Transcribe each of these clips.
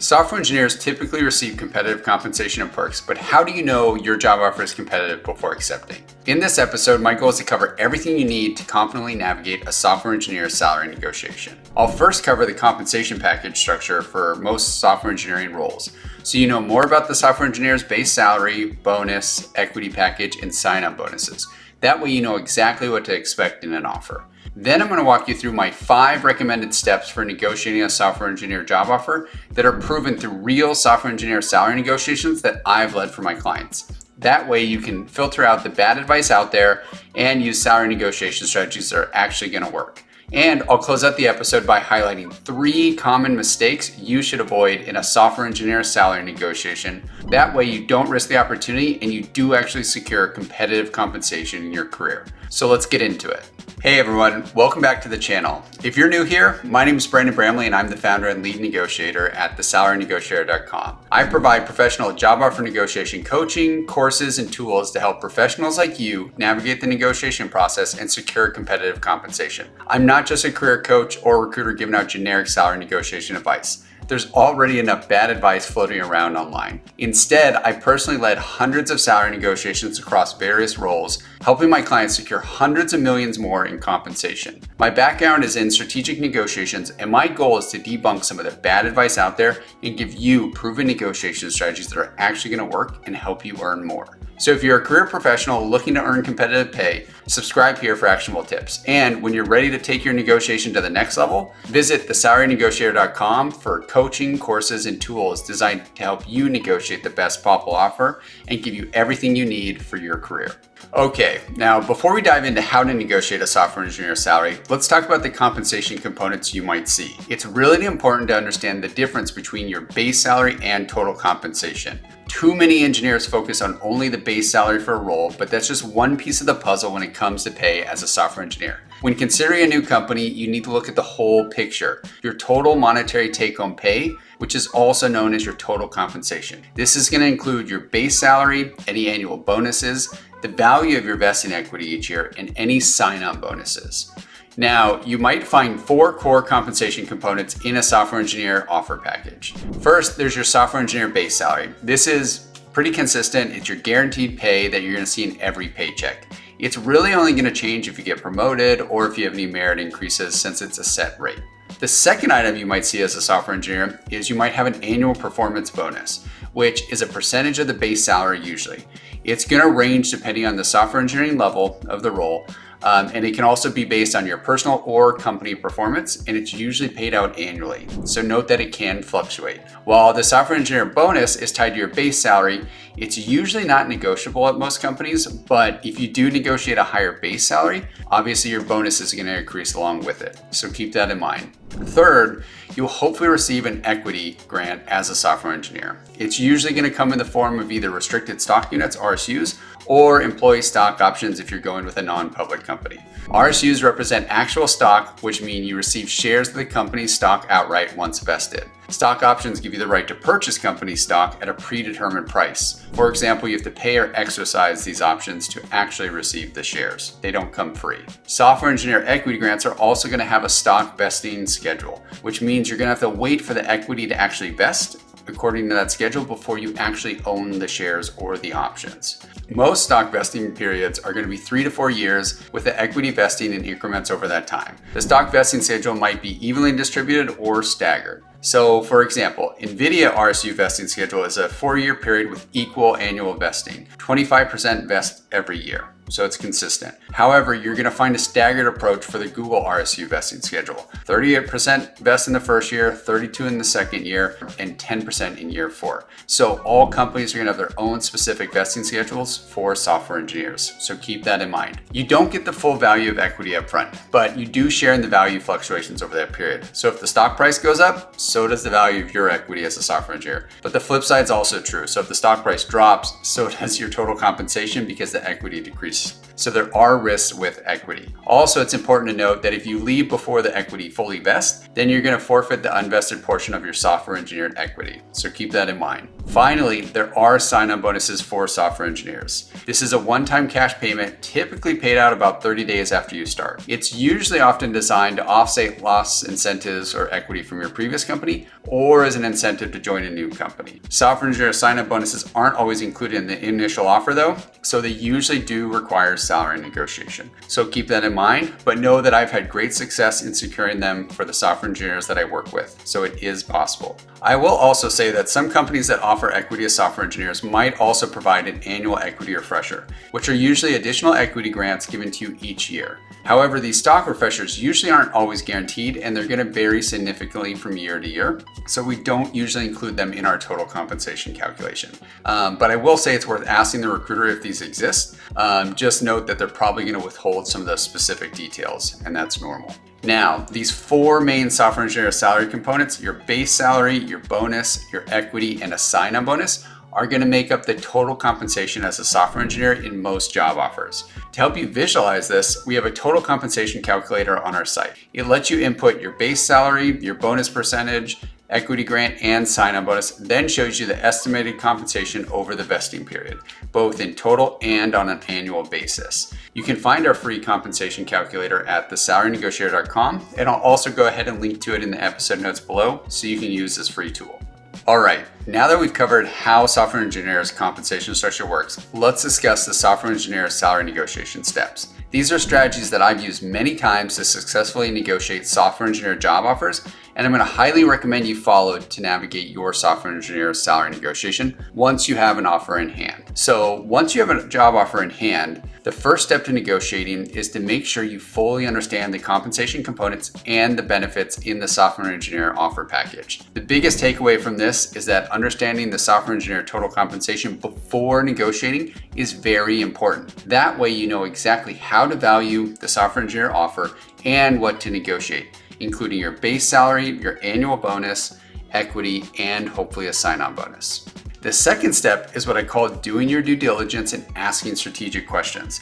Software engineers typically receive competitive compensation and perks, but how do you know your job offer is competitive before accepting? In this episode, my goal is to cover everything you need to confidently navigate a software engineer's salary negotiation. I'll first cover the compensation package structure for most software engineering roles, so you know more about the software engineer's base salary, bonus, equity package, and sign-on bonuses. That way you know exactly what to expect in an offer. Then I'm going to walk you through my 5 recommended steps for negotiating a software engineer job offer that are proven through real software engineer salary negotiations that I've led for my clients. That way you can filter out the bad advice out there and use salary negotiation strategies that are actually going to work. And I'll close out the episode by highlighting 3 common mistakes you should avoid in a software engineer salary negotiation. That way you don't risk the opportunity and you do actually secure competitive compensation in your career. So let's get into it. Hey everyone, welcome back to the channel. If you're new here, my name is Brandon Bramley and I'm the founder and lead negotiator at thesalarynegotiator.com. I provide professional job offer negotiation coaching, courses, and tools to help professionals like you navigate the negotiation process and secure competitive compensation. I'm not just a career coach or recruiter giving out generic salary negotiation advice. There's already enough bad advice floating around online. Instead, I personally led hundreds of salary negotiations across various roles, helping my clients secure hundreds of millions more in compensation. My background is in strategic negotiations, and my goal is to debunk some of the bad advice out there and give you proven negotiation strategies that are actually going to work and help you earn more. So if you're a career professional looking to earn competitive pay, subscribe here for actionable tips. And when you're ready to take your negotiation to the next level, visit thesalarynegotiator.com for coaching, courses, and tools designed to help you negotiate the best possible offer and give you everything you need for your career. Okay, now before we dive into how to negotiate a software engineer salary, let's talk about the compensation components you might see. It's really important to understand the difference between your base salary and total compensation. Too many engineers focus on only the base salary for a role, but that's just one piece of the puzzle when it comes to pay as a software engineer. When considering a new company, you need to look at the whole picture. Your total monetary take-home pay, which is also known as your total compensation. This is going to include your base salary, any annual bonuses, the value of your vesting equity each year, and any sign-on bonuses. Now, you might find 4 core compensation components in a software engineer offer package. First, there's your software engineer base salary. This is pretty consistent. It's your guaranteed pay that you're going to see in every paycheck. It's really only going to change if you get promoted or if you have any merit increases, since it's a set rate. The second item you might see as a software engineer is you might have an annual performance bonus, which is a percentage of the base salary usually. It's going to range depending on the software engineering level of the role, and it can also be based on your personal or company performance, and it's usually paid out annually. So note that it can fluctuate. While the software engineer bonus is tied to your base salary, it's usually not negotiable at most companies, but if you do negotiate a higher base salary, obviously your bonus is going to increase along with it. So keep that in mind. Third, you'll hopefully receive an equity grant as a software engineer. It's usually going to come in the form of either restricted stock units, RSUs, or employee stock options if you're going with a non-public company. RSUs represent actual stock, which mean you receive shares of the company's stock outright once vested. Stock options give you the right to purchase company stock at a predetermined price. For example, you have to pay or exercise these options to actually receive the shares. They don't come free. Software engineer equity grants are also going to have a stock vesting schedule, which means you're going to have to wait for the equity to actually vest according to that schedule before you actually own the shares or the options. Most stock vesting periods are going to be 3 to 4 years, with the equity vesting in increments over that time. The stock vesting schedule might be evenly distributed or staggered. So for example, NVIDIA RSU vesting schedule is a 4-year period with equal annual vesting. 25% vest every year. So it's consistent. However, you're going to find a staggered approach for the Google RSU vesting schedule. 38% vest in the first year, 32% in the second year, and 10% in year 4. So all companies are going to have their own specific vesting schedules for software engineers. So keep that in mind. You don't get the full value of equity up front, but you do share in the value fluctuations over that period. So if the stock price goes up, so does the value of your equity as a software engineer. But the flip side is also true. So if the stock price drops, so does your total compensation because the equity decreases. So there are risks with equity. Also, it's important to note that if you leave before the equity fully vests, then you're going to forfeit the unvested portion of your software engineered equity. So keep that in mind. Finally, there are sign-on bonuses for software engineers. This is a one-time cash payment typically paid out about 30 days after you start. It's usually often designed to offset lost incentives or equity from your previous company or as an incentive to join a new company. Software engineer sign-on bonuses aren't always included in the initial offer though, so they usually do require salary negotiation. So keep that in mind, but know that I've had great success in securing them for the software engineers that I work with, so it is possible. I will also say that some companies that offer equity as software engineers might also provide an annual equity refresher, which are usually additional equity grants given to you each year. However, these stock refreshers usually aren't always guaranteed and they're going to vary significantly from year to year, so we don't usually include them in our total compensation calculation. But I will say it's worth asking the recruiter if these exist. Just note that they're probably going to withhold some of the specific details, and that's normal. Now, these four main software engineer salary components, your base salary, your bonus, your equity, and a sign-on bonus, are going to make up the total compensation as a software engineer in most job offers. To help you visualize this, we have a total compensation calculator on our site. It lets you input your base salary, your bonus percentage, equity grant, and sign-on bonus, then shows you the estimated compensation over the vesting period, both in total and on an annual basis. You can find our free compensation calculator at thesalarynegotiator.com, and I'll also go ahead and link to it in the episode notes below so you can use this free tool. All right, now that we've covered how software engineers' compensation structure works, let's discuss the software engineer salary negotiation steps. These are strategies that I've used many times to successfully negotiate software engineer job offers, and I'm going to highly recommend you follow to navigate your software engineer salary negotiation once you have an offer in hand. So once you have a job offer in hand, the first step to negotiating is to make sure you fully understand the compensation components and the benefits in the software engineer offer package. The biggest takeaway from this is that understanding the software engineer total compensation before negotiating is very important. That way you know exactly how to value the software engineer offer and what to negotiate, including your base salary, your annual bonus, equity, and hopefully a sign-on bonus. The second step is what I call doing your due diligence and asking strategic questions.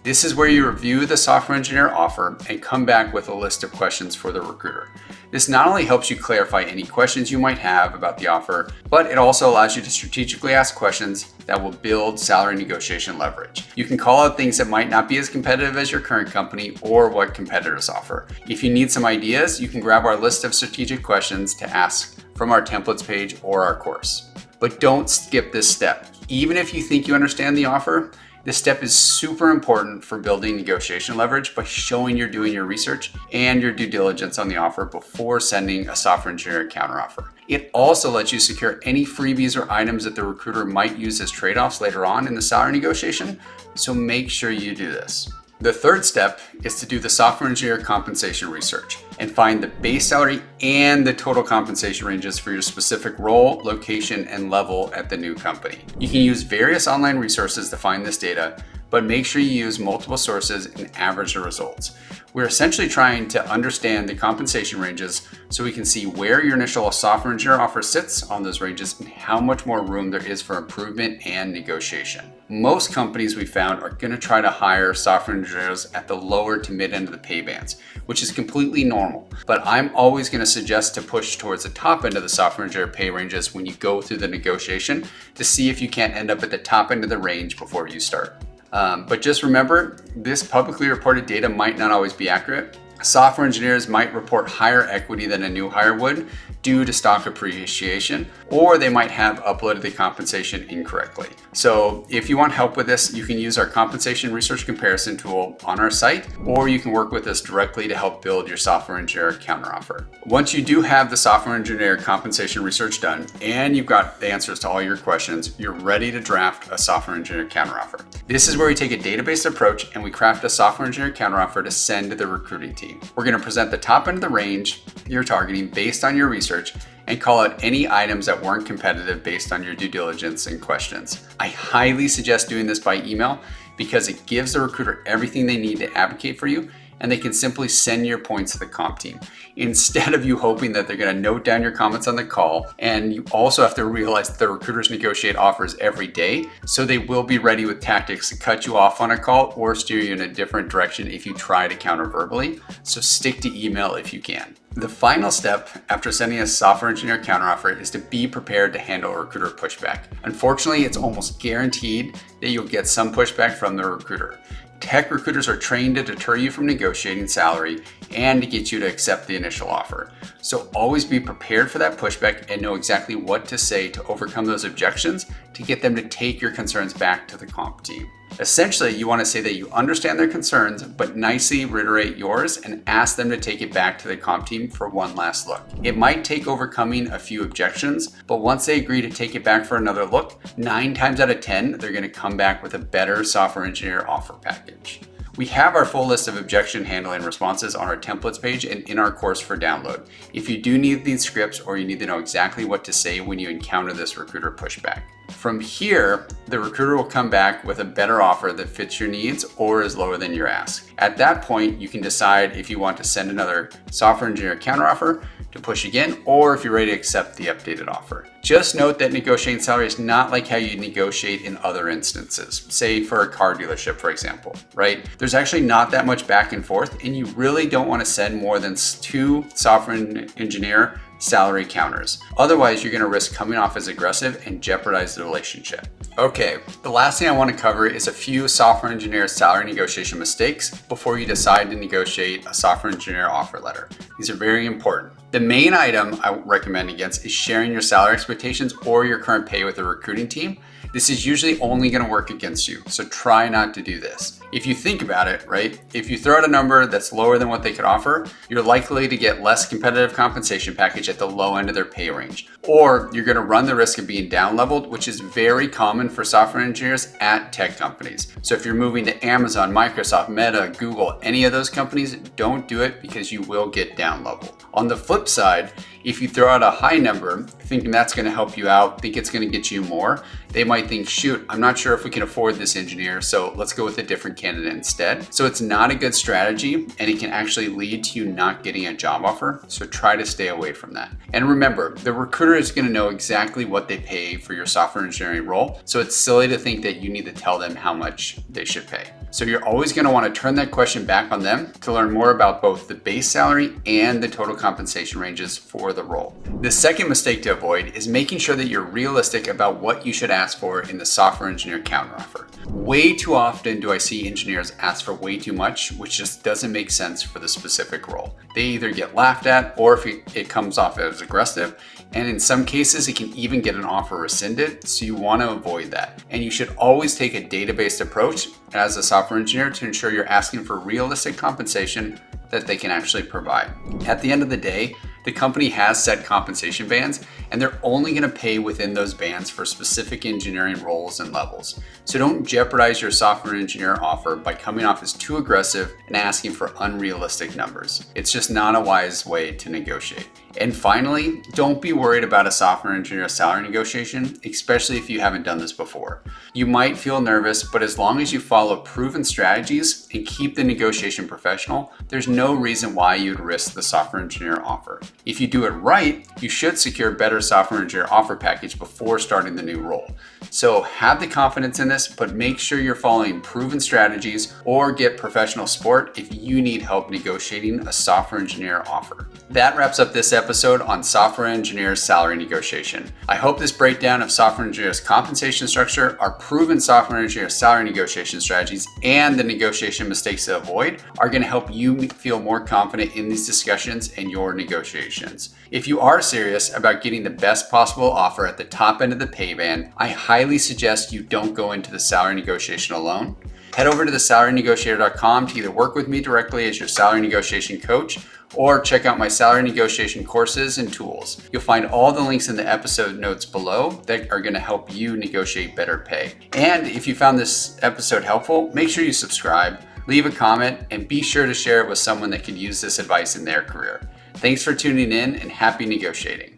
This is where you review the software engineer offer and come back with a list of questions for the recruiter. This not only helps you clarify any questions you might have about the offer, but it also allows you to strategically ask questions that will build salary negotiation leverage. You can call out things that might not be as competitive as your current company or what competitors offer. If you need some ideas, you can grab our list of strategic questions to ask from our templates page or our course. But don't skip this step. Even if you think you understand the offer, this step is super important for building negotiation leverage by showing you're doing your research and your due diligence on the offer before sending a software engineer counteroffer. It also lets you secure any freebies or items that the recruiter might use as trade-offs later on in the salary negotiation, so make sure you do this. The third step is to do the software engineer compensation research and find the base salary and the total compensation ranges for your specific role, location, and level at the new company. You can use various online resources to find this data, but make sure you use multiple sources and average the results. We're essentially trying to understand the compensation ranges so we can see where your initial software engineer offer sits on those ranges and how much more room there is for improvement and negotiation. Most companies we found are going to try to hire software engineers at the lower to mid end of the pay bands, which is completely normal. But I'm always going to suggest to push towards the top end of the software engineer pay ranges when you go through the negotiation to see if you can't end up at the top end of the range before you start. But just remember, this publicly reported data might not always be accurate. Software engineers might report higher equity than a new hire would due to stock appreciation, or they might have uploaded the compensation incorrectly. So if you want help with this, you can use our compensation research comparison tool on our site, or you can work with us directly to help build your software engineer counteroffer. Once you do have the software engineer compensation research done, and you've got the answers to all your questions, you're ready to draft a software engineer counteroffer. This is where we take a database approach and we craft a software engineer counteroffer to send to the recruiting team. We're going to present the top end of the range you're targeting based on your research and call out any items that weren't competitive based on your due diligence and questions. I highly suggest doing this by email because it gives the recruiter everything they need to advocate for you and they can simply send your points to the comp team instead of you hoping that they're going to note down your comments on the call. And you also have to realize that the recruiters negotiate offers every day, so they will be ready with tactics to cut you off on a call or steer you in a different direction if you try to counter verbally. So stick to email if you can. The final step after sending a software engineer counteroffer is to be prepared to handle a recruiter pushback. Unfortunately, it's almost guaranteed that you'll get some pushback from the recruiter. Tech recruiters are trained to deter you from negotiating salary and to get you to accept the initial offer. So always be prepared for that pushback and know exactly what to say to overcome those objections to get them to take your concerns back to the comp team. Essentially, you want to say that you understand their concerns, but nicely reiterate yours and ask them to take it back to the comp team for one last look. It might take overcoming a few objections, but once they agree to take it back for another look, 9 times out of 10, they're going to come back with a better software engineer offer package. We have our full list of objection handling responses on our templates page and in our course for download. If you do need these scripts or you need to know exactly what to say when you encounter this recruiter pushback. From here, the recruiter will come back with a better offer that fits your needs or is lower than your ask. At that point, you can decide if you want to send another software engineer counteroffer to push again, or if you're ready to accept the updated offer. Just note that negotiating salary is not like how you negotiate in other instances, say for a car dealership, for example, right? There's actually not that much back and forth, and you really don't want to send more than 2 software engineer salary counters. Otherwise, you're going to risk coming off as aggressive and jeopardize the relationship. Okay, the last thing I want to cover is a few software engineer salary negotiation mistakes before you decide to negotiate a software engineer offer letter. These are very important. The main item I recommend against is sharing your salary expectations or your current pay with the recruiting team. This is usually only going to work against you, so try not to do this. If you think about it, right, if you throw out a number that's lower than what they could offer, you're likely to get less competitive compensation package at the low end of their pay range. Or you're going to run the risk of being down leveled, which is very common for software engineers at tech companies. So if you're moving to Amazon, Microsoft, Meta, Google, any of those companies, don't do it because you will get down leveled. On the flip side, if you throw out a high number, thinking that's going to help you out, think it's going to get you more, they might think, shoot, I'm not sure if we can afford this engineer, so let's go with a different candidate instead. So it's not a good strategy, and it can actually lead to you not getting a job offer. So try to stay away from that. And remember, the recruiter is going to know exactly what they pay for your software engineering role. So it's silly to think that you need to tell them how much they should pay. So you're always going to want to turn that question back on them to learn more about both the base salary and the total compensation ranges for the role. The second mistake to avoid is making sure that you're realistic about what you should ask for in the software engineer counteroffer. Way too often do I see engineers ask for way too much, which just doesn't make sense for the specific role. They either get laughed at or if it comes off as aggressive, and in some cases it can even get an offer rescinded, so you want to avoid that. And you should always take a data-based approach as a software engineer to ensure you're asking for realistic compensation that they can actually provide. At the end of the day, the company has set compensation bands, and they're only going to pay within those bands for specific engineering roles and levels. So don't jeopardize your software engineer offer by coming off as too aggressive and asking for unrealistic numbers. It's just not a wise way to negotiate. And finally, don't be worried about a software engineer salary negotiation, especially if you haven't done this before. You might feel nervous, but as long as you follow proven strategies and keep the negotiation professional, there's no reason why you'd risk the software engineer offer. If you do it right, you should secure a better software engineer offer package before starting the new role. So have the confidence in this, but make sure you're following proven strategies or get professional support if you need help negotiating a software engineer offer. That wraps up this episode on software engineers salary negotiation. I hope this breakdown of software engineers compensation structure, our proven software engineer salary negotiation strategies, and the negotiation mistakes to avoid are going to help you feel more confident in these discussions and your negotiations. If you are serious about getting the best possible offer at the top end of the pay band, I highly suggest you don't go into the salary negotiation alone. Head over to thesalarynegotiator.com to either work with me directly as your salary negotiation coach or check out my salary negotiation courses and tools. You'll find all the links in the episode notes below that are going to help you negotiate better pay. And if you found this episode helpful, make sure you subscribe, leave a comment, and be sure to share it with someone that could use this advice in their career. Thanks for tuning in and happy negotiating.